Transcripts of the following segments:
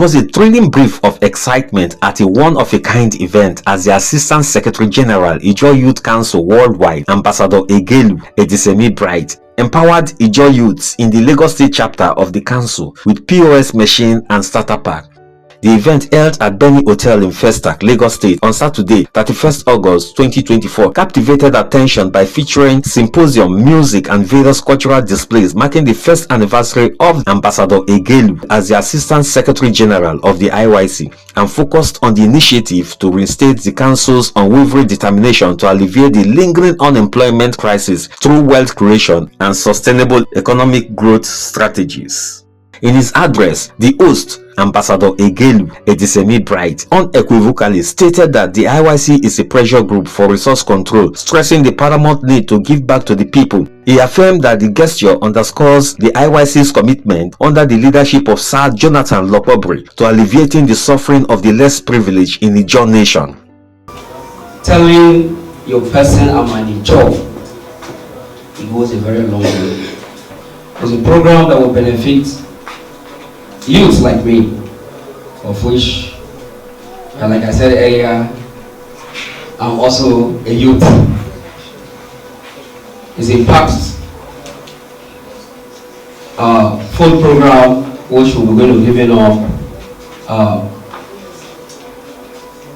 was a thrilling brief of excitement at a one-of-a-kind event as the Assistant Secretary General, Ijaw Youth Council Worldwide, Ambassador Egelu Edise-Emi Bright, empowered Ijaw youths in the Lagos State chapter of the council with POS machine and starter pack. The event held at Benny Hotel in Festac, Lagos State on Saturday, 31st August 2024, captivated attention by featuring symposium, music and various cultural displays marking the first anniversary of Ambassador Egelu as the Assistant Secretary General of the IYC, and focused on the initiative to reinstate the council's unwavering determination to alleviate the lingering unemployment crisis through wealth creation and sustainable economic growth strategies. In his address, the host, Ambassador Egelu Edise-Emi Bright, unequivocally stated that the IYC is a pressure group for resource control, stressing the paramount need to give back to the people. He affirmed that the gesture underscores the IYC's commitment under the leadership of Sir Jonathan Lokobri to alleviating the suffering of the less privileged in the Ijaw nation. Telling your person I'm an Ijaw, it goes a very long way. It's a program that will benefit youths like me, of which, like I said earlier, I'm also a youth. It's a packed food program which we're going to be giving up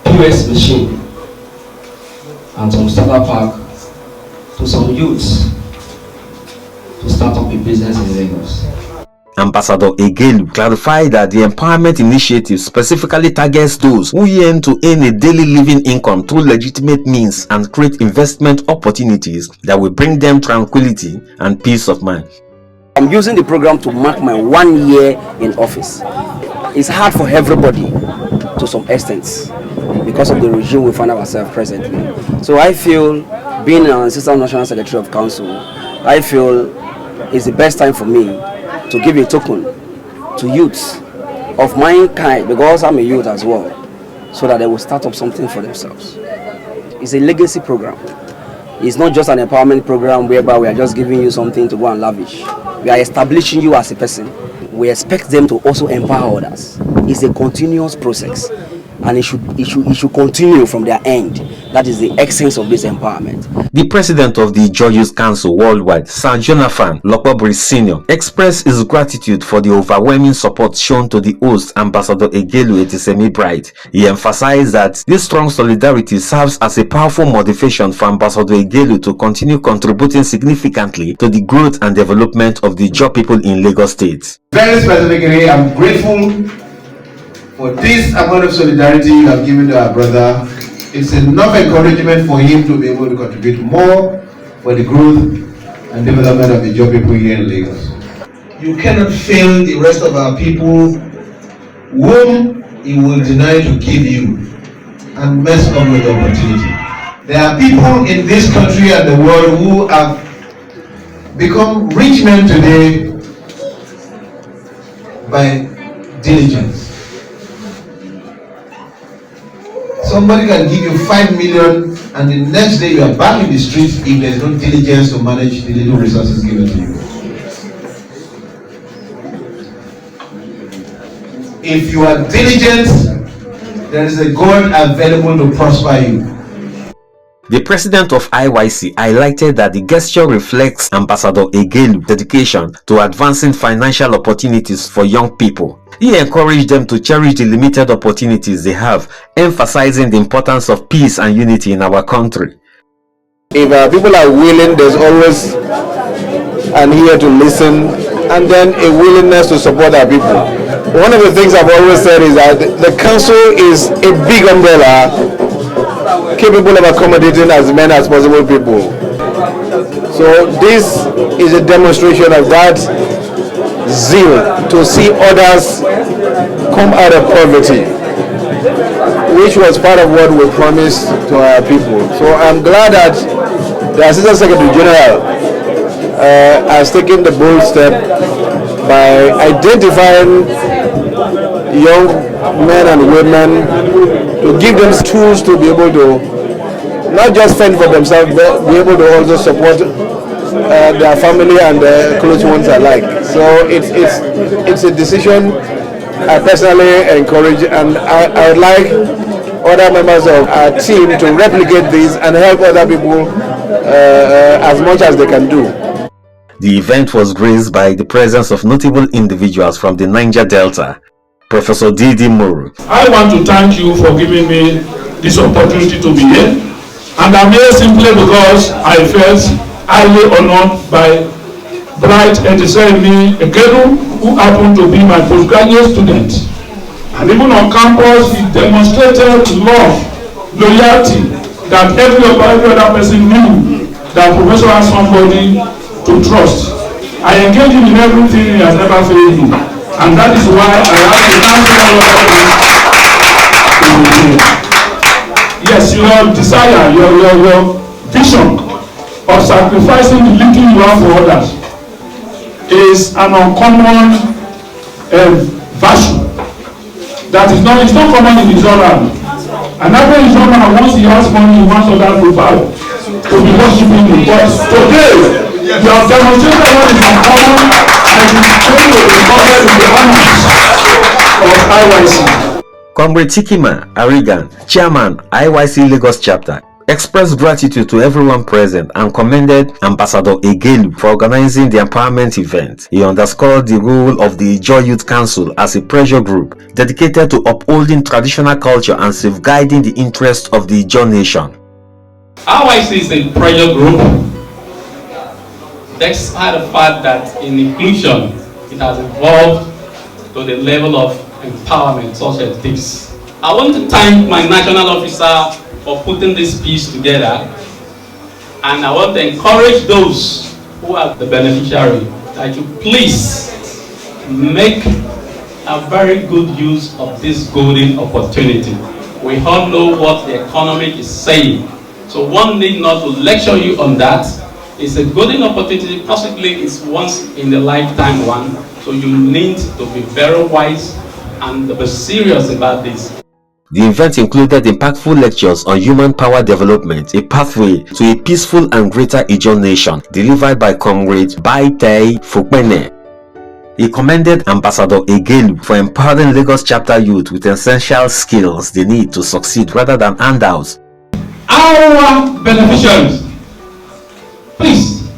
POS machine and some starter pack to some youths to start up a business in Lagos. Ambassador Egelu clarified that the empowerment initiative specifically targets those who yearn to earn a daily living income through legitimate means and create investment opportunities that will bring them tranquility and peace of mind. I'm using the program to mark my 1 year in office. It's hard for everybody to some extent because of the regime we find ourselves presently. So I feel, being an Assistant National Secretary of Council, I feel it's the best time for me to give a token to youths of my kind, because I'm a youth as well, so that they will start up something for themselves. It's a legacy program. It's not just an empowerment program whereby we are just giving you something to go and lavish. We are establishing you as a person. We expect them to also empower others. It's a continuous process, and it should continue from their end. That is the essence of this empowerment. The president of the Ijaw Youth Council Worldwide, Sir Jonathan Lokobri Sr., expressed his gratitude for the overwhelming support shown to the host, Ambassador Egelu Edise-Emi Bright. He emphasized that this strong solidarity serves as a powerful motivation for Ambassador Egelu to continue contributing significantly to the growth and development of the Ijaw people in Lagos State. Very specifically, I'm grateful for this amount of solidarity you have given to our brother. It's enough encouragement for him to be able to contribute more for the growth and development of the Ijaw people here in Lagos. You cannot fail the rest of our people whom he will deny to give you and mess up with the opportunity. There are people in this country and the world who have become rich men today by diligence. Somebody can give you 5 million and the next day you are back in the streets if there is no diligence to manage the little resources given to you. If you are diligent, there is a God available to prosper you. The president of IYC highlighted that the gesture reflects Ambassador Egelu's dedication to advancing financial opportunities for young people. He encouraged them to cherish the limited opportunities they have, emphasizing the importance of peace and unity in our country. If people are willing, there's always an ear to listen, and then a willingness to support our people. One of the things I've always said is that the council is a big umbrella capable of accommodating as many as possible people. So this is a demonstration of that zeal to see others come out of poverty, which was part of what we promised to our people. So I'm glad that the Assistant Secretary General has taken the bold step by identifying young men and women to give them tools to be able to not just fend for themselves, but be able to also support their family and their close ones alike. So it's a decision I personally encourage, and I would like other members of our team to replicate this and help other people as much as they can do. The event was graced by the presence of notable individuals from the Niger Delta. Professor Didi Moro. I want to thank you for giving me this opportunity to be here, and I'm here simply because I felt highly honored by Bright Edise-Emi Bright, who happened to be my postgraduate student. And even on campus, he demonstrated love, loyalty, that every other person knew that Professor has somebody to trust. I engage him in everything, he has never failed me. And that is why I have to thank all of you. Yes, your desire, your vision of sacrificing the little you have for others is an uncommon virtue that is not common in his own. And every his own, once he has money, he wants others to bow, to be worshiping him. But today, you have demonstrated what is uncommon, and it is going to be covered in the honors of IYC. Comrade Chikima Arigan, Chairman IYC Lagos Chapter, expressed gratitude to everyone present and commended Ambassador Egelu for organizing the empowerment event. He underscored the role of the Ijaw Youth Council as a pressure group dedicated to upholding traditional culture and safeguarding the interests of the Ijaw nation. IYC is a pressure group, despite the fact that in inclusion it has evolved to the level of empowerment such as this. I want to thank my national officer for putting this piece together, and I want to encourage those who are the beneficiary that you please make a very good use of this golden opportunity. We all know what the economy is saying, so one need not to lecture you on that. It's a golden opportunity, possibly it's once in a lifetime one, so you need to be very wise and be serious about this. The event included impactful lectures on human power development, a pathway to a peaceful and greater Ijaw nation, delivered by Comrade Baitei Fukpene. He commended Ambassador Egelu for empowering Lagos chapter youth with essential skills they need to succeed rather than handouts. Our beneficiaries, please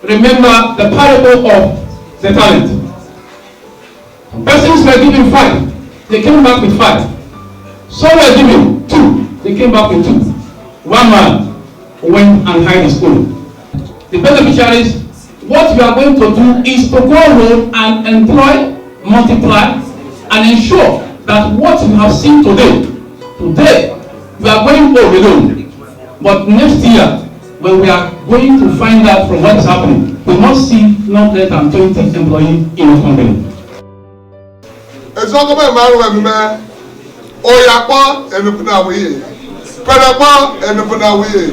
remember the parable of the talent. Persons were given 5, they came back with 5. Some were given 2, they came back with 2. One man went and hid his own. The beneficiaries, what we are going to do is to go around and employ, multiply, and ensure that what you have seen today, we are going home alone. But next year, when we are going to find out from what is happening, we must see not less than 20 employees in a company. Oyakwa enupuna wiye, Pedakwa enupuna wiye.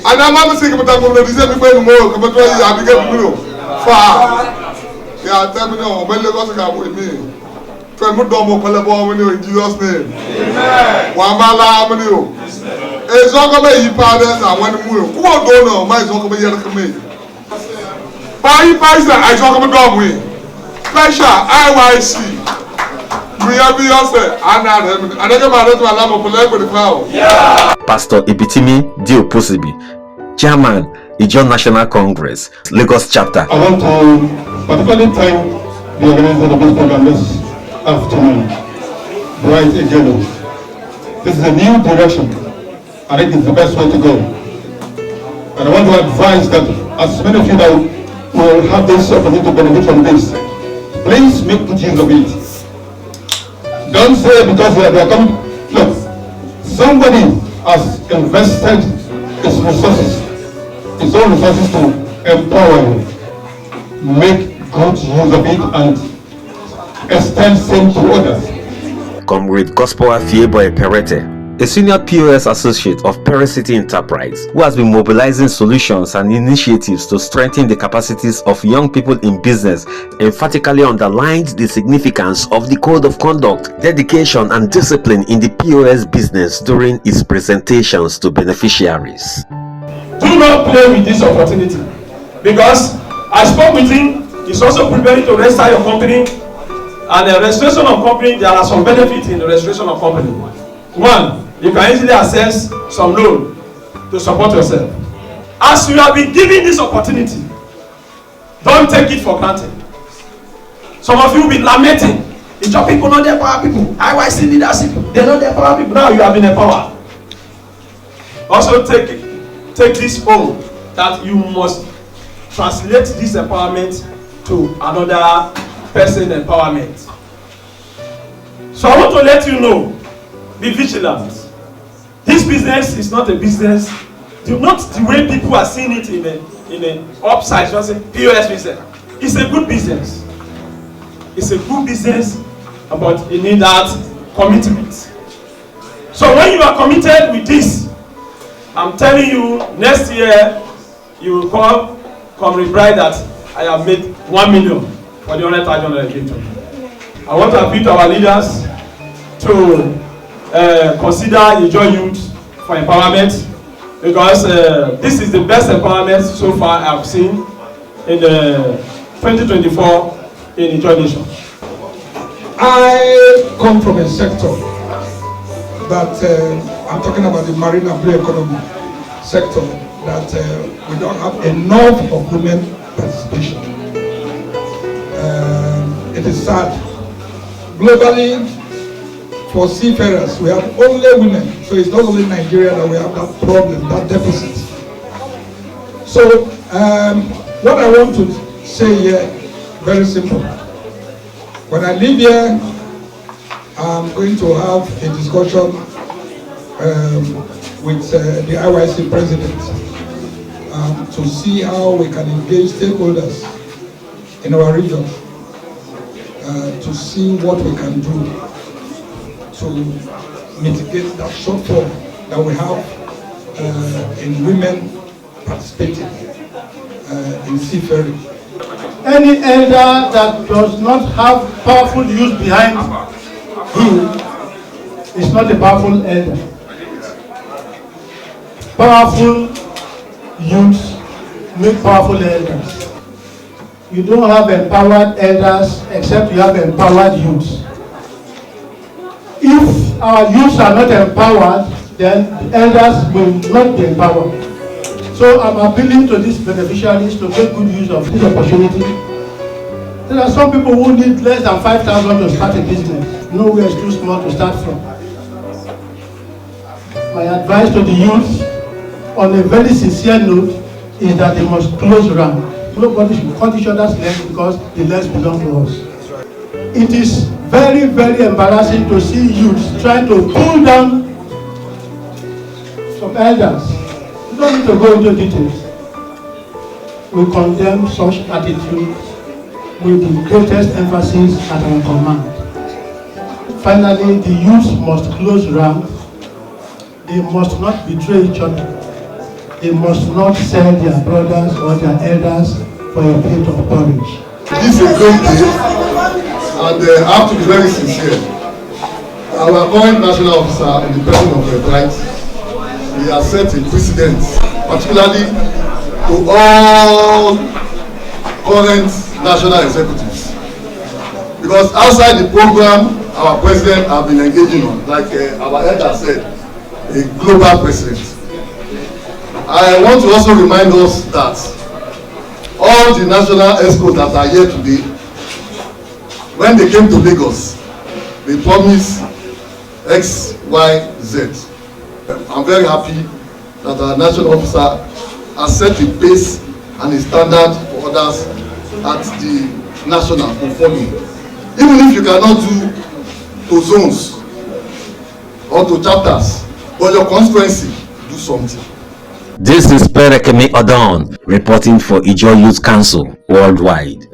And I'm not saying about the disabled people more, come to you, far. Yeah, tell me no, when Lagos come with me. Femudomo Palabo in Jesus' name. Wamala Avenue. A Zogame Yipadas and one move. Who don't know my Zogame Yakame? Pai Paisa, I Zogame Dogway. Special IYC. Pastor Ibitimi Dioposibi, Chairman, Ijaw National Congress, Lagos Chapter. I want to particularly thank the organizer of this program this afternoon, Bright Egelu. This is a new direction. I think it's the best way to go. And I want to advise that as many of you that will have this opportunity to benefit from this, please make good use of it. Don't say because they are coming. Look, somebody has invested his resources, his own resources to empower you. Make good use of it and extend same to others. Comrade Gospel Fieboy Perete, a senior POS associate of Pericity Enterprise, who has been mobilizing solutions and initiatives to strengthen the capacities of young people in business, emphatically underlined the significance of the code of conduct, dedication and discipline in the POS business during his presentations to beneficiaries. Do not play with this opportunity, because I spoke with him. He's also preparing to register your company And the registration of company, there are some benefits in the registration of company. One, you can easily access some loan to support yourself. As you have been given this opportunity, don't take it for granted. Some of you will be lamenting. Ijaw people not their power people. IYC leadership, they not their power people. Now you have been empowered. Also take this home that you must translate this empowerment to another person empowerment. So I want to let you know, be vigilant. This business is not a business, not the way people are seeing it in an upside, just say POS business. It's a good business. It's a good business, but you need that commitment. So when you are committed with this, I'm telling you, next year you will call Comrade Bright that I have made 1 million for the 100,000 I gave to you. I want to appeal to our leaders to consider Ijaw Youth for empowerment, because this is the best empowerment so far I've seen in 2024 in Ijaw Nation. I come from a sector that I'm talking about the marine and blue economy sector, that we don't have enough of women participation. It is sad. Globally, for seafarers, we have only women. So it's not only Nigeria that we have that problem, that deficit. So what I want to say here, very simple. When I leave here, I'm going to have a discussion with the IYC president to see how we can engage stakeholders in our region to see what we can do to mitigate that shortfall that we have in women participating in seafaring. Any elder that does not have powerful youth behind him is not a powerful elder. Powerful youth make powerful elders. You don't have empowered elders except you have empowered youths. If our youths are not empowered, then the elders will not be empowered. So I'm appealing to these beneficiaries to make good use of this opportunity. There are some people who need less than 5,000 to start a business. Nowhere is too small to start from. My advice to the youth, on a very sincere note, is that they must close round. Nobody should cut each other's legs because the legs belong to us. It is very, very embarrassing to see youths trying to pull down some elders. You don't need to go into details. We condemn such attitude with the greatest emphasis at our command. Finally, the youth must close ranks. They must not betray each other. They must not sell their brothers or their elders for a plate of porridge. This is a great day, and I have to be very sincere. Our current national officer in the person of Bright, he has set a precedent, particularly to all current national executives. Because outside the program, our president has been engaging on, like our elder said, a global president. I want to also remind us that all the national experts that are here today, when they came to Lagos, they promised X, Y, Z. I'm very happy that our national officer has set a pace and a standard for others at the national performing. Even if you cannot do to zones or to chapters, but your constituency, do something. This is Amb Egelu Edise-Emi reporting for Ijaw Youth Council Worldwide.